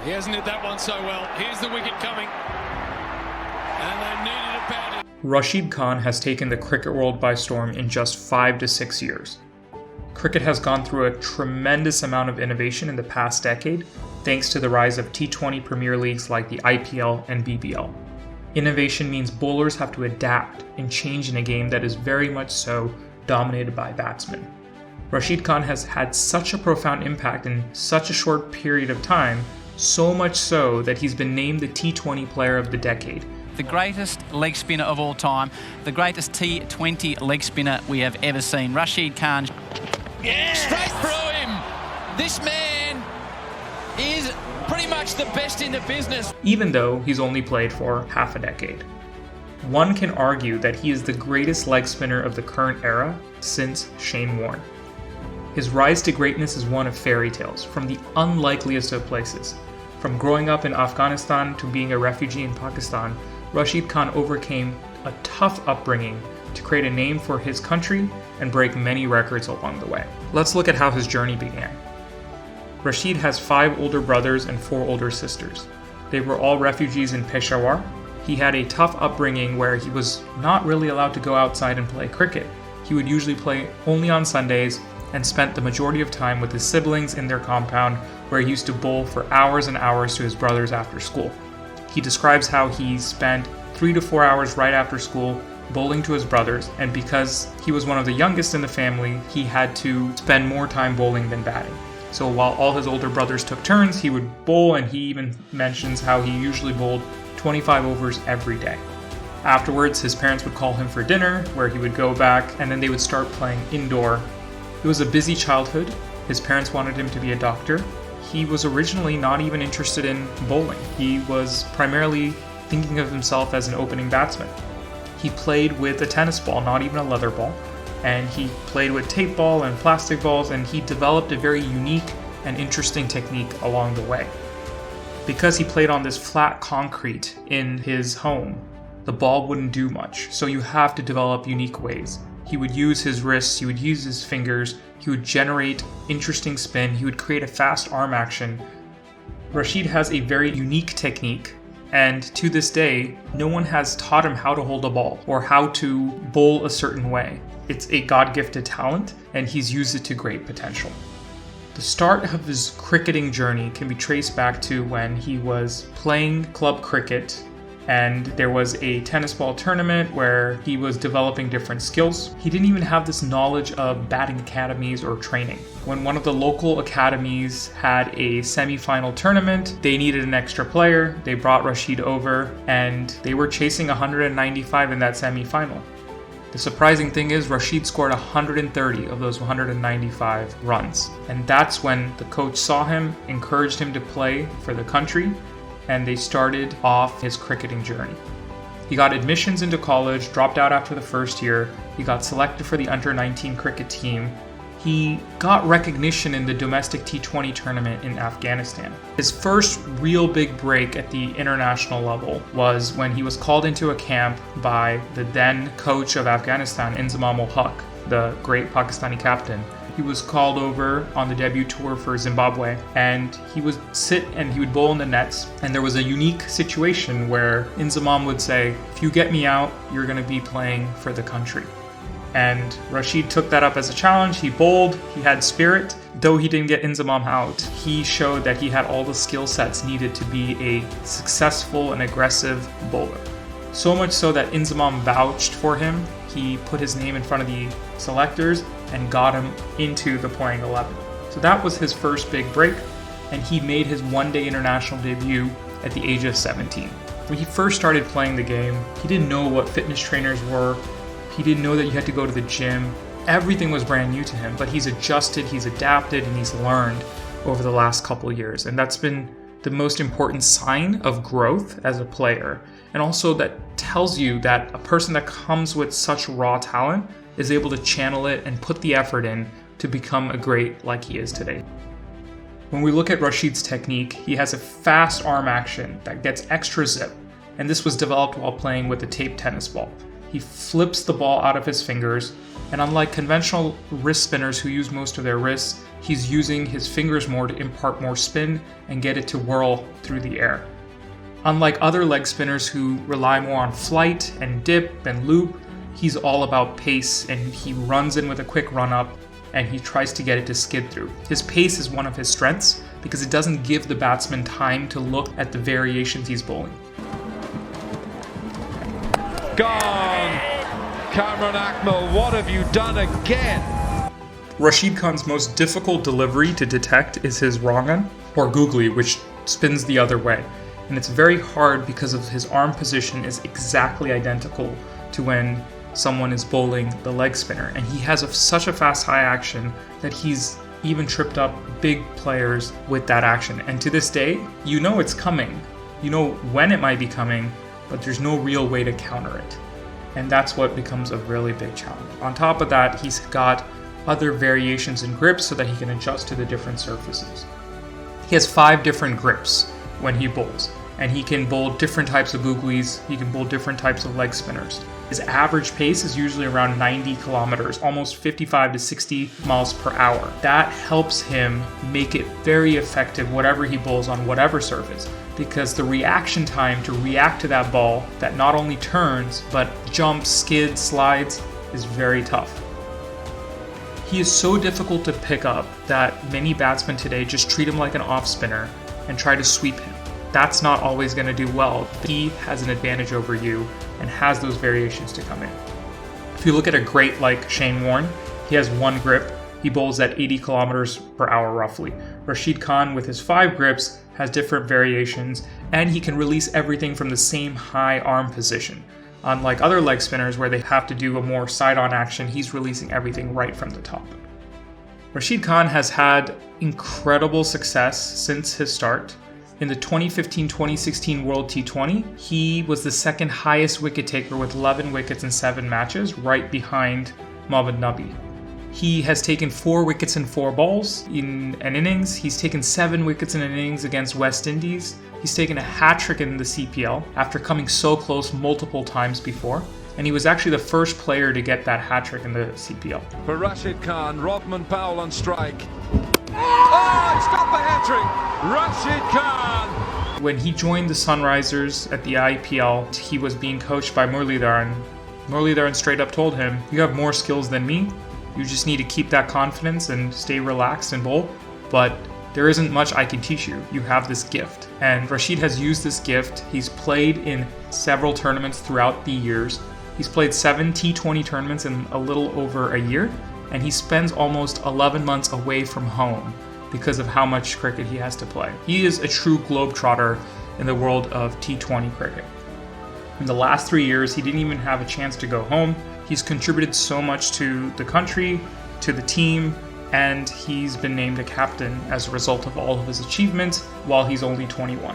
He hasn't hit that one so well. Here's the wicket coming. And they needed a bat. Rashid Khan has taken the cricket world by storm in just 5 to 6 years. Cricket has gone through a tremendous amount of innovation in the past decade, thanks to the rise of T20 Premier Leagues like the IPL and BBL. Innovation means bowlers have to adapt and change in a game that is very much so dominated by batsmen. Rashid Khan has had such a profound impact in such a short period of time, so much so that he's been named the T20 Player of the Decade. The greatest leg spinner of all time, the greatest T20 leg spinner we have ever seen, Rashid Khan. Yeah. Straight through him. This man is pretty much the best in the business. Even though he's only played for half a decade. One can argue that he is the greatest leg spinner of the current era since Shane Warne. His rise to greatness is one of fairy tales, from the unlikeliest of places. From growing up in Afghanistan to being a refugee in Pakistan, Rashid Khan overcame a tough upbringing to create a name for his country and break many records along the way. Let's look at how his journey began. Rashid has 5 older brothers and 4 older sisters. They were all refugees in Peshawar. He had a tough upbringing where he was not really allowed to go outside and play cricket. He would usually play only on Sundays and spent the majority of time with his siblings in their compound, where he used to bowl for hours and hours to his brothers after school. He describes how he spent 3 to 4 hours right after school bowling to his brothers, and because he was one of the youngest in the family, he had to spend more time bowling than batting. So while all his older brothers took turns, he would bowl, and he even mentions how he usually bowled 25 overs every day. Afterwards, his parents would call him for dinner, where he would go back, and then they would start playing indoor. It was a busy childhood. His parents wanted him to be a doctor. He was originally not even interested in bowling. He was primarily thinking of himself as an opening batsman. He played with a tennis ball, not even a leather ball, and he played with tape ball and plastic balls, and he developed a very unique and interesting technique along the way. Because he played on this flat concrete in his home, the ball wouldn't do much, so you have to develop unique ways. He would use his wrists, he would use his fingers, he would generate interesting spin, he would create a fast arm action. Rashid has a very unique technique, and to this day, no one has taught him how to hold a ball or how to bowl a certain way. It's a God-gifted talent, and he's used it to great potential. The start of his cricketing journey can be traced back to when he was playing club cricket, and there was a tennis ball tournament where he was developing different skills. He didn't even have this knowledge of batting academies or training. When one of the local academies had a semi-final tournament, they needed an extra player. They brought Rashid over, and they were chasing 195 in that semi-final. The surprising thing is Rashid scored 130 of those 195 runs. And that's when the coach saw him, encouraged him to play for the country, and they started off his cricketing journey. He got admissions into college, dropped out after the first year. He got selected for the under-19 cricket team. He got recognition in the domestic T20 tournament in Afghanistan. His first real big break at the international level was when he was called into a camp by the then coach of Afghanistan, Inzamam-ul-Haq, the great Pakistani captain. He was called over on the debut tour for Zimbabwe, and he would sit and he would bowl in the nets. And there was a unique situation where Inzamam would say, "If you get me out, you're going to be playing for the country." And Rashid took that up as a challenge. He bowled, he had spirit. Though he didn't get Inzamam out, he showed that he had all the skill sets needed to be a successful and aggressive bowler. So much so that Inzamam vouched for him. He put his name in front of the selectors and got him into the playing 11. So that was his first big break, and he made his one-day international debut at the age of 17. When he first started playing the game, he didn't know what fitness trainers were. He didn't know that you had to go to the gym. Everything was brand new to him, but he's adjusted, he's adapted, and he's learned over the last couple of years. And that's been the most important sign of growth as a player. And also that tells you that a person that comes with such raw talent is able to channel it and put the effort in to become a great like he is today. When we look at Rashid's technique, he has a fast arm action that gets extra zip, and this was developed while playing with a tape tennis ball. He flips the ball out of his fingers, and unlike conventional wrist spinners who use most of their wrists, he's using his fingers more to impart more spin and get it to whirl through the air. Unlike other leg spinners who rely more on flight and dip and loop, he's all about pace, and he runs in with a quick run up and he tries to get it to skid through. His pace is one of his strengths because it doesn't give the batsman time to look at the variations he's bowling. Gone! Cameron Akmal, what have you done again? Rashid Khan's most difficult delivery to detect is his wrong un, or googly, which spins the other way. And it's very hard because of his arm position is exactly identical to when someone is bowling the leg spinner. And he has such a fast high action that he's even tripped up big players with that action. And to this day, you know it's coming. You know when it might be coming, but there's no real way to counter it. And that's what becomes a really big challenge. On top of that, he's got other variations in grips so that he can adjust to the different surfaces. He has 5 different grips when he bowls, and he can bowl different types of googlies, he can bowl different types of leg spinners. His average pace is usually around 90 kilometers, almost 55 to 60 miles per hour. That helps him make it very effective whatever he bowls on whatever surface, because the reaction time to react to that ball that not only turns, but jumps, skids, slides, is very tough. He is so difficult to pick up that many batsmen today just treat him like an off spinner and try to sweep him. That's not always going to do well. He has an advantage over you and has those variations to come in. If you look at a great like Shane Warne, he has 1 grip. He bowls at 80 kilometers per hour roughly. Rashid Khan with his 5 grips has different variations, and he can release everything from the same high arm position. Unlike other leg spinners where they have to do a more side-on action, he's releasing everything right from the top. Rashid Khan has had incredible success since his start. In the 2015-2016 World T20, he was the second highest wicket taker with 11 wickets in 7 matches, right behind Mohammad Nabi. He has taken 4 wickets in 4 balls in an innings. He's taken 7 wickets in an innings against West Indies. He's taken a hat-trick in the CPL after coming so close multiple times before. And he was actually the first player to get that hat-trick in the CPL. For Rashid Khan, Rodman Powell on strike. Oh, he's got the hat-trick! Rashid Khan! When he joined the Sunrisers at the IPL, he was being coached by Muralidharan. Muralidharan straight up told him, "You have more skills than me. You just need to keep that confidence and stay relaxed and bowl. But there isn't much I can teach you. You have this gift." And Rashid has used this gift. He's played in several tournaments throughout the years. He's played 7 T20 tournaments in a little over a year, and he spends almost 11 months away from home because of how much cricket he has to play. He is a true globetrotter in the world of T20 cricket. In the last 3 years, he didn't even have a chance to go home. He's contributed so much to the country, to the team, and he's been named a captain as a result of all of his achievements while he's only 21.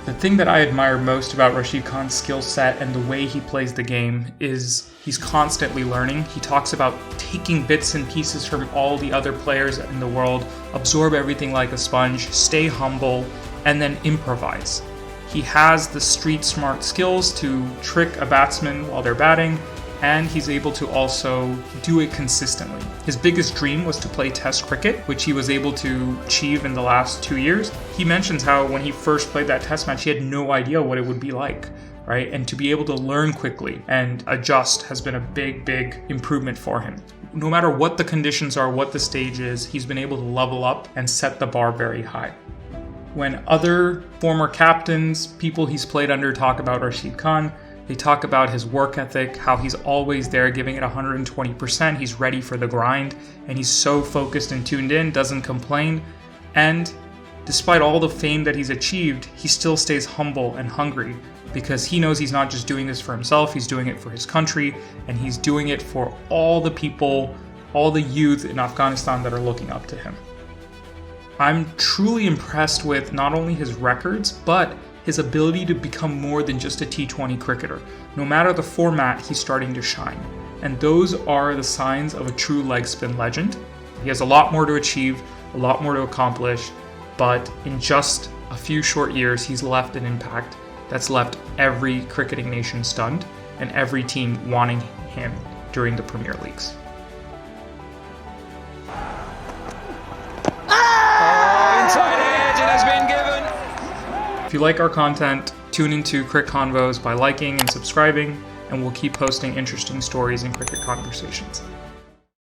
The thing that I admire most about Rashid Khan's skill set and the way he plays the game is he's constantly learning. He talks about taking bits and pieces from all the other players in the world, absorb everything like a sponge, stay humble, and then improvise. He has the street smart skills to trick a batsman while they're batting, and he's able to also do it consistently. His biggest dream was to play Test cricket, which he was able to achieve in the last 2 years. He mentions how when he first played that Test match, he had no idea what it would be like, right? And to be able to learn quickly and adjust has been a big, big improvement for him. No matter what the conditions are, what the stage is, he's been able to level up and set the bar very high. When other former captains, people he's played under, talk about Rashid Khan, they talk about his work ethic, how he's always there giving it 120%, he's ready for the grind, and he's so focused and tuned in, doesn't complain. And despite all the fame that he's achieved, he still stays humble and hungry because he knows he's not just doing this for himself, he's doing it for his country, and he's doing it for all the people, all the youth in Afghanistan that are looking up to him. I'm truly impressed with not only his records, but his ability to become more than just a T20 cricketer. No matter the format, he's starting to shine. And those are the signs of a true leg spin legend. He has a lot more to achieve, a lot more to accomplish, but in just a few short years, he's left an impact that's left every cricketing nation stunned. and every team wanting him during the Premier Leagues. Inside edge, it has been given. If you like our content, tune into Cricket Convos by liking and subscribing, and we'll keep posting interesting stories and cricket conversations.